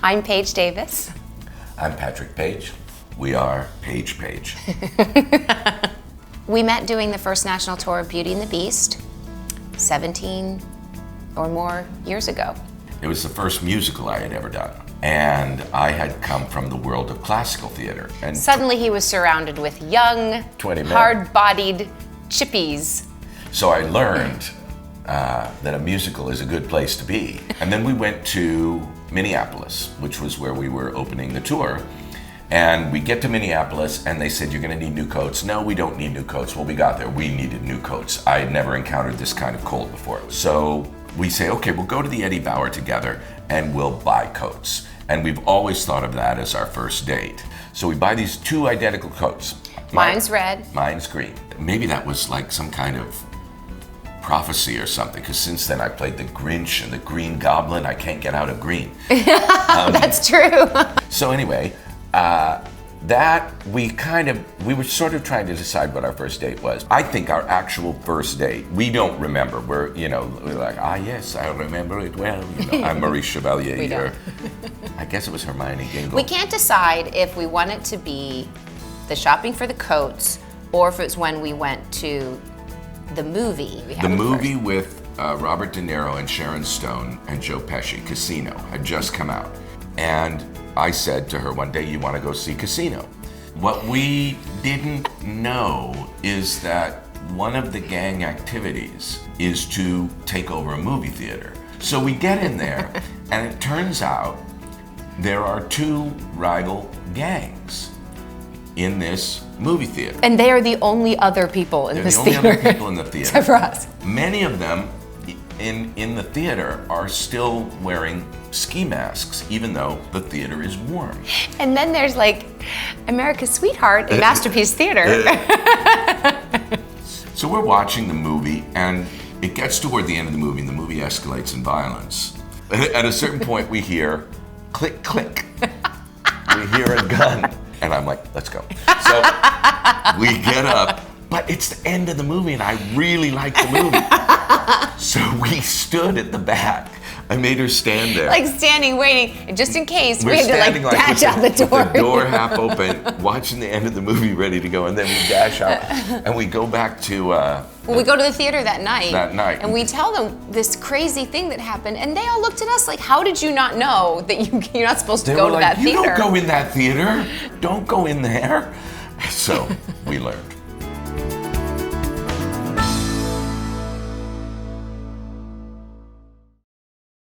I'm Paige Davis. I'm Patrick Paige. We are Paige. We met doing the first national tour of Beauty and the Beast 17 or more years ago. It was the first musical I had ever done. And I had come from the world of classical theater. And suddenly he was surrounded with young, 20 men. hard-bodied chippies. So I learned that a musical is a good place to be. And then we went to Minneapolis, which was where we were opening the tour. And we get to Minneapolis and they said, you're gonna need new coats. No, we don't need new coats. Well, we got there, we needed new coats. I had never encountered this kind of cold before. So we say, okay, we'll go to the Eddie Bauer together and we'll buy coats. And we've always thought of that as our first date. So we buy these two identical coats. Mine's red. Mine's green. Maybe that was like some kind of prophecy or something, because since then I played the Grinch and the Green Goblin. I can't get out of green. That's true. So anyway, we were sort of trying to decide what our first date was. I think our actual first date, we don't remember. We're like, yes, I remember it well. I'm Maurice Chevalier here. I guess it was Hermione Gingle. We can't decide if we want it to be the shopping for the coats or if it's when we went to the movie. The movie with Robert De Niro and Sharon Stone and Joe Pesci, Casino, had just come out. And I said to her one day, you want to go see Casino? What we didn't know is that one of the gang activities is to take over a movie theater. So we get in there, and it turns out there are two rival gangs in this movie theater. And they are the only other people in this theater. They're the only other people in the theater. Except for us. Many of them in the theater are still wearing ski masks, even though the theater is warm. And then there's like America's Sweetheart in Masterpiece Theater. So we're watching the movie, and it gets toward the end of the movie, and the movie escalates in violence. At a certain point, we hear click, click. We hear a gun. And I'm like, let's go. So we get up, but it's the end of the movie, and I really like the movie. So we stood at the back. I made her stand there. Like standing, waiting, and just in case, we had to like dash out the door. With the door half open, watching the end of the movie, ready to go, and then we dash out, and we go back to... we go to the theater that night. And we tell them this crazy thing that happened, and they all looked at us like, how did you not know that you're not supposed to go to that theater? You don't go in that theater. Don't go in there. So we learned.